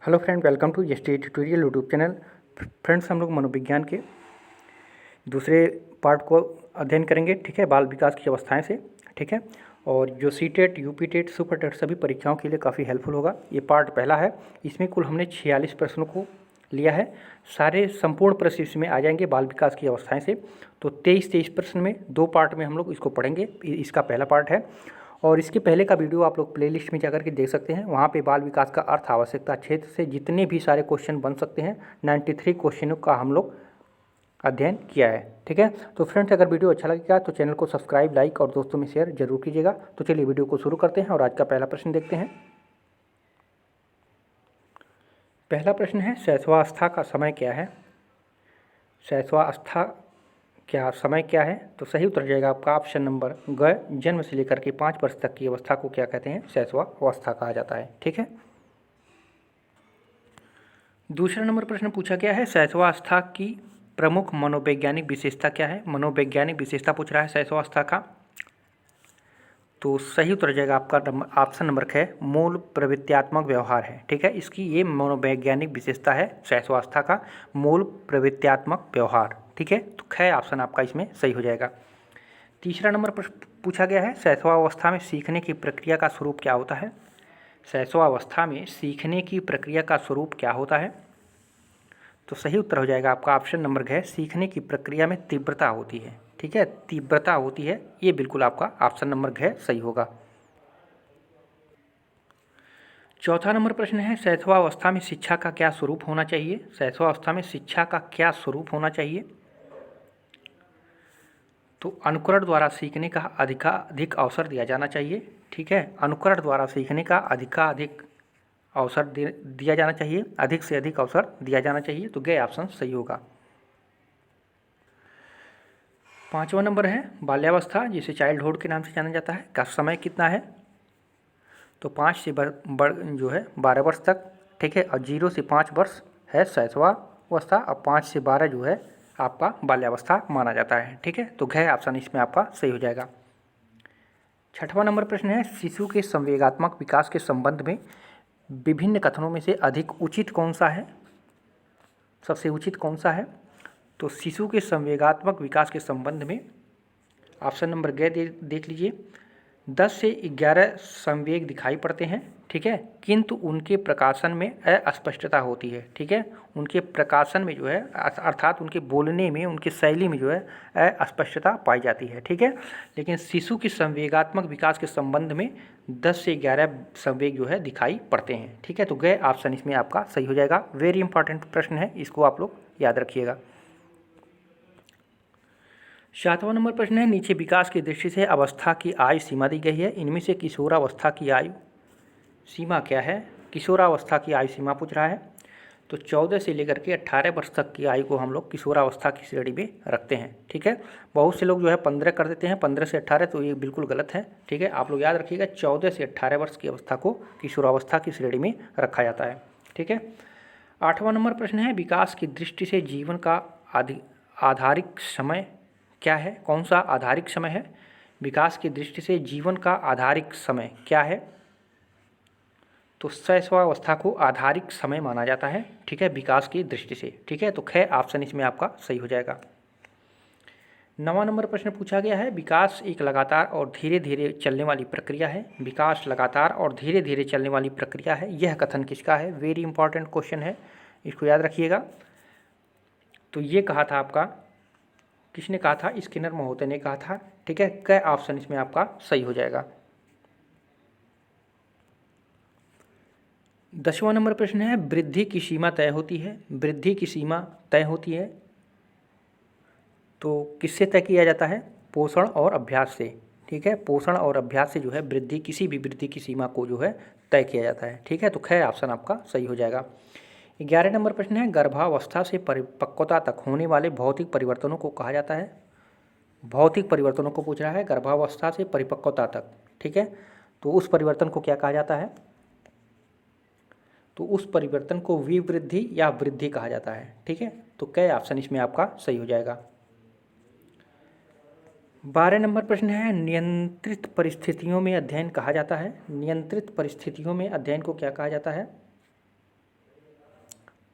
Hello friend, welcome to S T tutorial YouTube channel. Friends, हम लोग मनोविज्ञान के दूसरे पार्ट को अध्ययन करेंगे। ठीक है, बाल विकास की अवस्थाएं से। ठीक है, और जो C TET, UP TET, super TET सभी परीक्षाओं के लिए काफ़ी हेल्पफुल होगा। ये पार्ट पहला है। इसमें कुल हमने 46 प्रश्नों को लिया है। सारे संपूर्ण प्रश्न इसमें आ जाएंगे बाल विकास की अवस्थाएं से। तो 23 प्रश्न में 2 पार्ट में हम लोग इसको पढ़ेंगे। इसका पहला पार्ट है, और इसके पहले का वीडियो आप लोग प्लेलिस्ट में जाकर के देख सकते हैं। वहाँ पे बाल विकास का अर्थ आवश्यकता क्षेत्र से जितने भी सारे क्वेश्चन बन सकते हैं 93 क्वेश्चनों का हम लोग अध्ययन किया है। ठीक है, तो फ्रेंड्स, अगर वीडियो अच्छा लगेगा तो चैनल को सब्सक्राइब, लाइक और दोस्तों में शेयर जरूर कीजिएगा। तो चलिए वीडियो को शुरू करते हैं और आज का पहला प्रश्न देखते हैं। पहला प्रश्न है, शैशवावस्था का समय क्या है? शैशवावस्था क्या समय क्या है? तो सही उत्तर जाएगा आपका ऑप्शन नंबर ग। जन्म से लेकर के 5 वर्ष तक की अवस्था को क्या कहते हैं? शैशवावस्था कहा जाता है। ठीक है, दूसरा नंबर प्रश्न पूछा गया है, शैशवावस्था की प्रमुख मनोवैज्ञानिक विशेषता क्या है? मनोवैज्ञानिक विशेषता पूछ रहा है शैशवावस्था का। तो सही उत्तर जाएगा आपका ऑप्शन नंबर ख, मूल प्रवृत्त्यात्मक व्यवहार है। ठीक है, इसकी ये मनोवैज्ञानिक विशेषता है शैशवावस्था का, मूल प्रवृत्त्यात्मक व्यवहार। ठीक है, तो ख ऑप्शन आपका इसमें सही हो जाएगा। तीसरा नंबर प्रश्न पूछा गया है, शैशवावस्था में सीखने की प्रक्रिया का स्वरूप क्या होता है? शैशवावस्था में सीखने की प्रक्रिया का स्वरूप क्या होता है? तो सही उत्तर हो जाएगा आपका ऑप्शन नंबर घ, सीखने की प्रक्रिया में तीव्रता होती है। ठीक है, तीव्रता होती है, ये बिल्कुल आपका ऑप्शन नंबर घ सही होगा। चौथा नंबर प्रश्न है, शैशवावस्था में शिक्षा का क्या स्वरूप होना चाहिए? शैशवावस्था में शिक्षा का क्या स्वरूप होना चाहिए? तो अनुकरण द्वारा सीखने का अधिक अवसर दिया जाना चाहिए। ठीक है, अनुकरण द्वारा सीखने का अधिक अवसर दिया जाना चाहिए, अधिक से अधिक अवसर दिया जाना चाहिए। तो गे ऑप्शन सही होगा। पांचवा नंबर है, बाल्यावस्था जिसे चाइल्डहुड के नाम से जाना जाता है का समय कितना है? तो 5 से जो है 12 वर्ष तक। ठीक है, और 0 से 5 वर्ष है शैशवावस्था, और 5 से 12 जो है आपका बाल्यावस्था माना जाता है। ठीक है, तो घ ऑप्शन इसमें आपका सही हो जाएगा। छठवां नंबर प्रश्न है, शिशु के संवेगात्मक विकास के संबंध में विभिन्न कथनों में से अधिक उचित कौन सा है? सबसे उचित कौन सा है? तो शिशु के संवेगात्मक विकास के संबंध में ऑप्शन नंबर ग देख लीजिए, 10 से 11 संवेग दिखाई पड़ते हैं। ठीक है, किंतु उनके प्रकाशन में अस्पष्टता होती है। ठीक है, उनके प्रकाशन में जो है अर्थात उनके बोलने में, उनकी शैली में जो है अस्पष्टता पाई जाती है। ठीक है, लेकिन शिशु के संवेगात्मक विकास के संबंध में 10 से 11 संवेग जो है दिखाई पड़ते हैं। ठीक है, तो ग ऑप्शन इसमें आपका सही हो जाएगा। वेरी इंपॉर्टेंट प्रश्न है, इसको आप लोग याद रखिएगा। 7वां नंबर प्रश्न है, नीचे विकास की दृष्टि से अवस्था की आयु सीमा दी गई है, इनमें से किशोरावस्था की आयु सीमा क्या है? किशोरावस्था की आयु सीमा पूछ रहा है। तो 14 से लेकर के 18 वर्ष तक की आयु को हम लोग किशोरावस्था की श्रेणी में रखते हैं। ठीक है, बहुत से लोग जो है 15 कर देते हैं, 15 से 18, तो ये बिल्कुल गलत है। ठीक है, आप लोग याद रखिएगा 14 से 18 वर्ष की अवस्था को किशोरावस्था की श्रेणी में रखा जाता है। ठीक है, 8वां नंबर प्रश्न है, विकास की दृष्टि से जीवन का आधारिक समय क्या है? कौन सा आधारिक समय है? विकास की दृष्टि से जीवन का आधारिक समय क्या है? तो शैशवावस्था को आधारिक समय माना जाता है। ठीक है, विकास की दृष्टि से। ठीक है, तो ख ऑप्शन इसमें आपका सही हो जाएगा। 9वां नंबर प्रश्न पूछा गया है, विकास एक लगातार और धीरे धीरे चलने वाली प्रक्रिया है। विकास लगातार और धीरे धीरे चलने वाली प्रक्रिया है, यह कथन किसका है? वेरी इंपॉर्टेंट क्वेश्चन है, इसको याद रखिएगा। तो ये कहा था आपका, किसने कहा था? स्किनर महोदय ने कहा था। ठीक है, क ऑप्शन इसमें आपका सही हो जाएगा। 10वां नंबर प्रश्न है, वृद्धि की सीमा तय होती है। वृद्धि की सीमा तय होती है तो किससे तय किया जाता है? पोषण और अभ्यास से। ठीक है, पोषण और अभ्यास से जो है वृद्धि, किसी भी वृद्धि की सीमा को जो है तय किया जाता है। ठीक है, तो ख ऑप्शन आपका सही हो जाएगा। 11 नंबर प्रश्न है, गर्भावस्था से परिपक्वता तक होने वाले भौतिक परिवर्तनों को कहा जाता है। भौतिक परिवर्तनों को पूछ रहा है, गर्भावस्था से परिपक्वता तक। ठीक है, तो उस परिवर्तन को क्या कहा जाता है? तो उस परिवर्तन को विवृद्धि या वृद्धि कहा जाता है। ठीक है, तो क ऑप्शन इसमें आपका सही हो जाएगा। 12 नंबर प्रश्न है, नियंत्रित परिस्थितियों में अध्ययन कहा जाता है। नियंत्रित परिस्थितियों में अध्ययन को क्या कहा जाता है?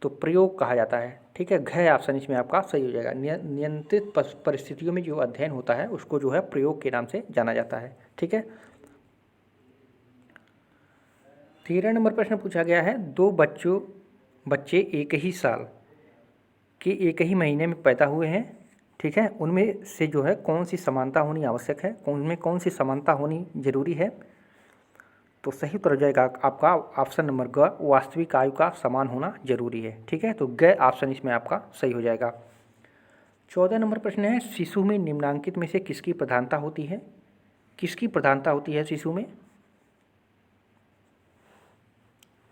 तो प्रयोग कहा जाता है। ठीक है, घ ऑप्शन इसमें आपका सही हो जाएगा। नियंत्रित परिस्थितियों में जो अध्ययन होता है उसको जो है प्रयोग के नाम से जाना जाता है। ठीक है, 13 नंबर प्रश्न पूछा गया है, दो बच्चे एक ही साल के एक ही महीने में पैदा हुए हैं। ठीक है, उनमें से जो है कौन सी समानता होनी आवश्यक है, उनमें कौन सी समानता होनी जरूरी है। तो सही उत्तर हो जाएगा आपका ऑप्शन नंबर ग, वास्तविक आयु का समान होना जरूरी है। ठीक है, तो ग ऑप्शन इसमें आपका सही हो जाएगा। 14 नंबर प्रश्न है, शिशु में निम्नांकित में से किसकी प्रधानता होती है। किसकी प्रधानता होती है शिशु में।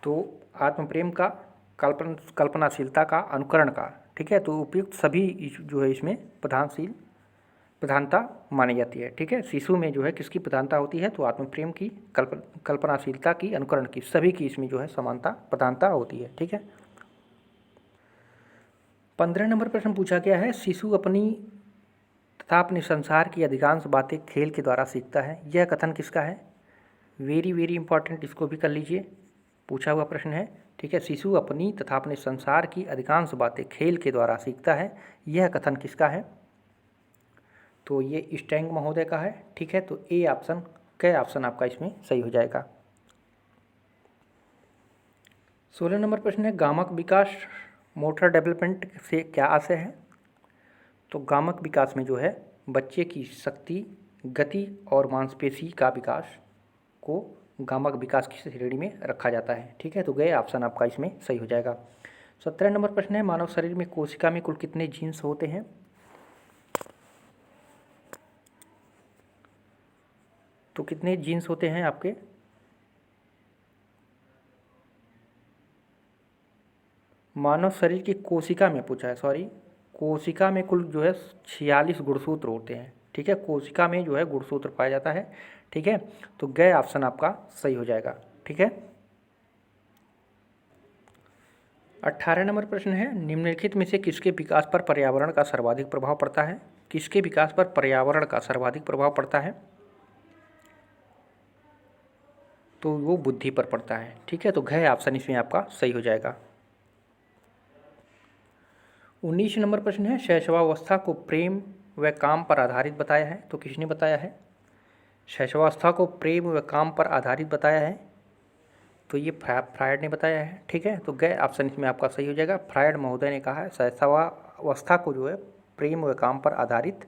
तो आत्मप्रेम का, कल्पनाशीलता का, अनुकरण का। ठीक है, तो उपयुक्त सभी जो है इसमें प्रधानता मानी जाती है। ठीक है, शिशु में जो है किसकी प्रधानता होती है, तो आत्मप्रेम की, कल्पनाशीलता की, अनुकरण की, सभी की इसमें जो है समानता प्रधानता होती है। ठीक है, 15 नंबर प्रश्न पूछा गया है, शिशु अपनी तथा अपने संसार की अधिकांश बातें खेल के द्वारा सीखता है। यह कथन किसका है। वेरी वेरी इंपॉर्टेंट, इसको भी कर लीजिए, पूछा हुआ प्रश्न है। ठीक है, शिशु अपनी तथा अपने संसार की अधिकांश बातें खेल के द्वारा सीखता है, यह कथन किसका है। तो ये स्टैंग महोदय का है। ठीक है, तो ए ऑप्शन, क ऑप्शन आपका इसमें सही हो जाएगा। 16 नंबर प्रश्न है, गामक विकास मोटर डेवलपमेंट से क्या आशय है। तो गामक विकास में जो है बच्चे की शक्ति, गति और मांसपेशी का विकास को गामक विकास की श्रेणी में रखा जाता है। ठीक है, तो गए ऑप्शन आपका इसमें सही हो जाएगा। 17 नंबर प्रश्न है, मानव शरीर में कोशिका में कुल कितने जीन्स होते हैं। तो कितने जीन्स होते हैं आपके। मानव शरीर की कोशिका में पूछा है, सॉरी, कोशिका में कुल जो है 46 गुणसूत्र होते हैं। ठीक है, कोशिका में जो है गुणसूत्र पाया जाता है। ठीक है, तो गए ऑप्शन आपका सही हो जाएगा। ठीक है, 18 नंबर प्रश्न है, निम्नलिखित में से किसके विकास पर पर्यावरण का सर्वाधिक प्रभाव पड़ता है। किसके विकास पर पर्यावरण का सर्वाधिक प्रभाव पड़ता है। तो वो बुद्धि पर पड़ता है। ठीक है, तो घ ऑप्शन इसमें आपका सही हो जाएगा। 19 नंबर प्रश्न है, शैशवावस्था को प्रेम व काम पर आधारित बताया है। तो किसने बताया है। शैशवावस्था को प्रेम व काम पर आधारित बताया है, तो ये फ्रायड ने बताया है। ठीक है, तो गए ऑप्शन इसमें आपका सही हो जाएगा। फ्रायड महोदय ने कहा है शैशवावस्था को जो है प्रेम व काम पर आधारित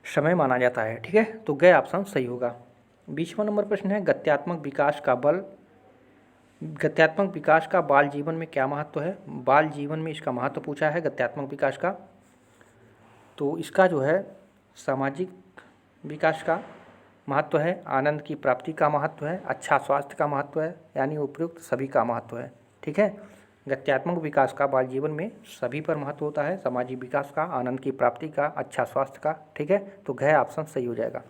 समय माना जाता है। ठीक है, तो गए ऑप्शन सही होगा। 20वां नंबर प्रश्न है, गत्यात्मक विकास का बाल जीवन में क्या महत्व है। बाल जीवन में इसका महत्व पूछा है गत्यात्मक विकास का। तो इसका जो है सामाजिक विकास का महत्व है, आनंद की प्राप्ति का महत्व है, अच्छा स्वास्थ्य का महत्व है, यानी उपयुक्त सभी का महत्व है। ठीक है, गत्यात्मक विकास का बाल जीवन में सभी पर महत्व होता है, सामाजिक विकास का, आनंद की प्राप्ति का, अच्छा स्वास्थ्य का। ठीक है, तो घ ऑप्शन सही हो जाएगा।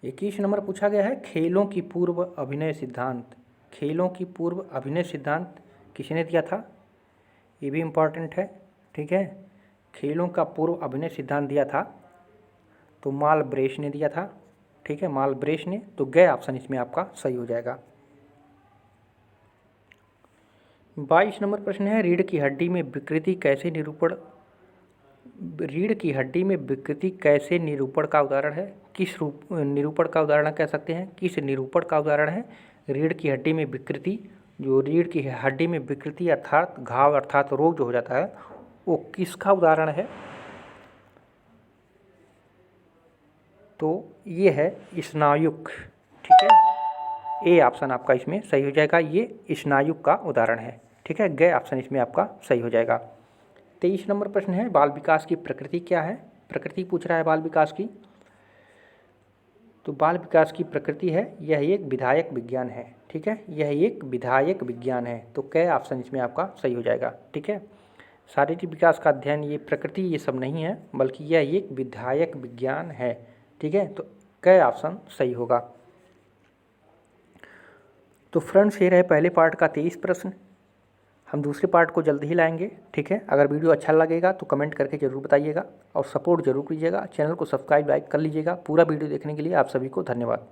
21 नंबर पूछा गया है, खेलों की पूर्व अभिनय सिद्धांत। खेलों की पूर्व अभिनय सिद्धांत किसने दिया था, ये भी इम्पॉर्टेंट है। ठीक है, खेलों का पूर्व अभिनय सिद्धांत दिया था तो मालब्रेश ने दिया था। ठीक है, मालब्रेश ने, तो गए ऑप्शन इसमें आपका सही हो जाएगा। 22 नंबर प्रश्न है, रीढ़ की हड्डी में विकृति कैसे निरूपण का उदाहरण है। किस निरूपण का उदाहरण कह सकते हैं, किस निरूपण का उदाहरण है रीढ़ की हड्डी में विकृति। जो रीढ़ की हड्डी में विकृति अर्थात घाव अर्थात रोग जो हो जाता है वो किसका उदाहरण है। तो ये है स्नायुक। ठीक है, ए ऑप्शन आपका इसमें सही हो जाएगा, ये स्नायुक का उदाहरण है। ठीक है, गए ऑप्शन इसमें आपका सही हो जाएगा। 23 नंबर प्रश्न है, बाल विकास की प्रकृति क्या है। प्रकृति पूछ रहा है बाल विकास की। तो बाल विकास की प्रकृति है, यह एक विधायक विज्ञान है। ठीक है, यह एक विधायक विज्ञान है, तो क ऑप्शन इसमें आपका सही हो जाएगा। ठीक है, शारीरिक विकास का अध्ययन, ये प्रकृति ये सब नहीं है, बल्कि यह एक विधायक विज्ञान है। ठीक है, तो क ऑप्शन सही होगा। तो फ्रेंड्स, ये रहे पहले पार्ट का 23 प्रश्न। हम दूसरे पार्ट को जल्द ही लाएंगे। ठीक है, अगर वीडियो अच्छा लगेगा तो कमेंट करके ज़रूर बताइएगा और सपोर्ट जरूर कीजिएगा। चैनल को सब्सक्राइब लाइक कर लीजिएगा। पूरा वीडियो देखने के लिए आप सभी को धन्यवाद।